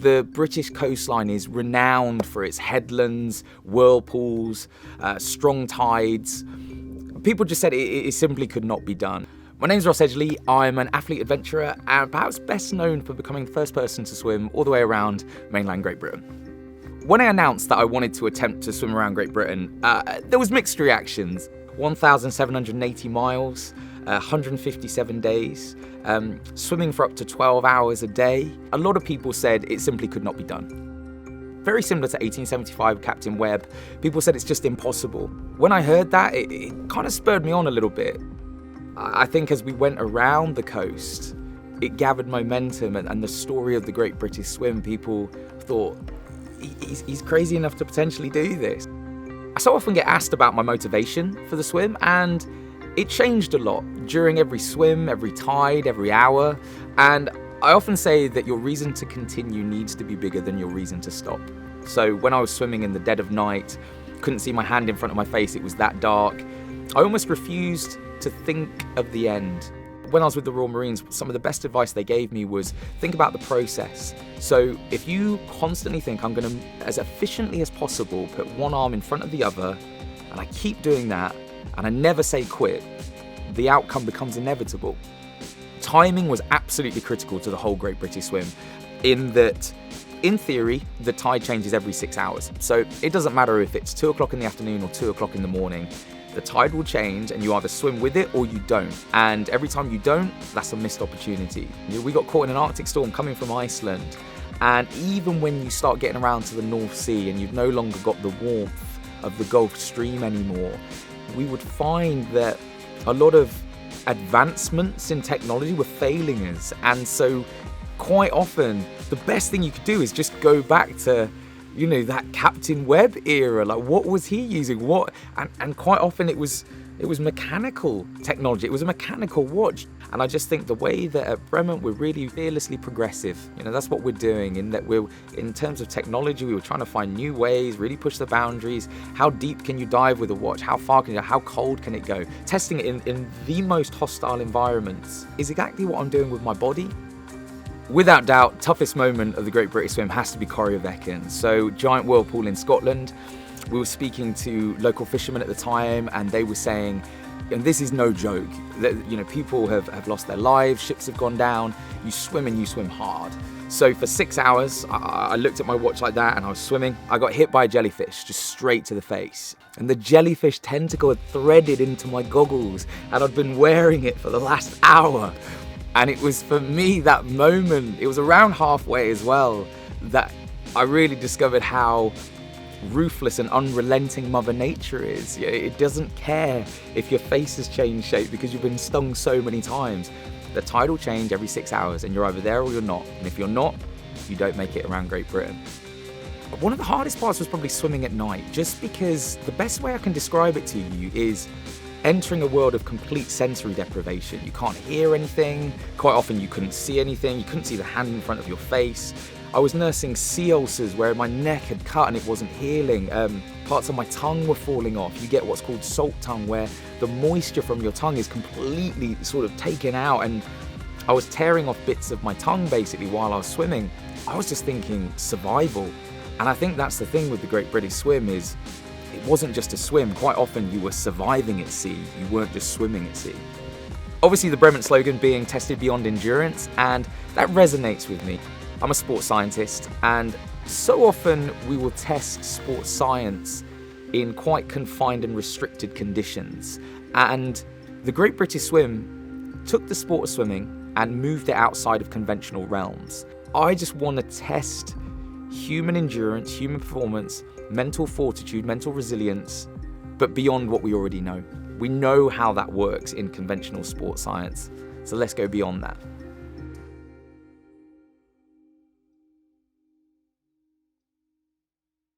The British coastline is renowned for its headlands, whirlpools, strong tides. People just said it simply could not be done. My name's Ross Edgley. I'm an athlete adventurer and perhaps best known for becoming the first person to swim all the way around mainland Great Britain. When I announced that I wanted to attempt to swim around Great Britain, there was mixed reactions. 1,780 miles, 157 days, swimming for up to 12 hours a day. A lot of people said it simply could not be done. Very similar to 1875 Captain Webb, people said it's just impossible. When I heard that, it kind of spurred me on a little bit. I think as we went around the coast, it gathered momentum, and the story of the Great British Swim, people thought, he's crazy enough to potentially do this. I so often get asked about my motivation for the swim, and it changed a lot during every swim, every tide, every hour, and I often say that your reason to continue needs to be bigger than your reason to stop. So when I was swimming in the dead of night, couldn't see my hand in front of my face, it was that dark, I almost refused to think of the end. When I was with the Royal Marines, some of the best advice they gave me was think about the process. So if you constantly think, I'm going to, as efficiently as possible, put one arm in front of the other, and I keep doing that, and I never say quit, the outcome becomes inevitable. Timing was absolutely critical to the whole Great British Swim, in that, in theory, the tide changes every 6 hours. So it doesn't matter if it's 2 o'clock in the afternoon or 2 o'clock in the morning, the tide will change and you either swim with it or you don't. And every time you don't, that's a missed opportunity. We got caught in an Arctic storm coming from Iceland. And even when you start getting around to the North Sea and you've no longer got the warmth of the Gulf Stream anymore, we would find that a lot of advancements in technology were failing us. And so quite often, the best thing you could do is just go back to that Captain Webb era. Like, what was he using? And quite often it was mechanical technology. It was a mechanical watch. And I just think the way that at Bremont we're really fearlessly progressive. That's what we're doing, in that we're, in terms of technology, we were trying to find new ways, really push the boundaries. How deep can you dive with a watch? How far can you go? How cold can it go? Testing it in the most hostile environments is exactly what I'm doing with my body. Without doubt, toughest moment of the Great British Swim has to be Corryvreckan. So, giant whirlpool in Scotland. We were speaking to local fishermen at the time, and they were saying, and this is no joke, that people have lost their lives, ships have gone down. You swim and you swim hard. So for 6 hours, I looked at my watch like that, and I was swimming. I got hit by a jellyfish, just straight to the face. And the jellyfish tentacle had threaded into my goggles, and I'd been wearing it for the last hour. And it was, for me, that moment, it was around halfway as well, that I really discovered how ruthless and unrelenting Mother Nature is. It doesn't care if your face has changed shape because you've been stung so many times. The tide will change every 6 hours, and you're either there or you're not. And if you're not, you don't make it around Great Britain. One of the hardest parts was probably swimming at night, just because the best way I can describe it to you is entering a world of complete sensory deprivation. You can't hear anything. Quite often you couldn't see anything. You couldn't see the hand in front of your face. I was nursing sea ulcers where my neck had cut and it wasn't healing. Parts of my tongue were falling off. You get what's called salt tongue, where the moisture from your tongue is completely sort of taken out, and I was tearing off bits of my tongue basically while I was swimming. I was just thinking survival. And I think that's the thing with the Great British Swim, is it wasn't just a swim. Quite often you were surviving at sea, you weren't just swimming at sea. Obviously the Bremont slogan being tested beyond endurance, and that resonates with me. I'm a sports scientist, and so often we will test sports science in quite confined and restricted conditions. And the Great British Swim took the sport of swimming and moved it outside of conventional realms. I just want to test human endurance, human performance, mental fortitude, mental resilience, but beyond what we already know. We know how that works in conventional sports science, so let's go beyond that.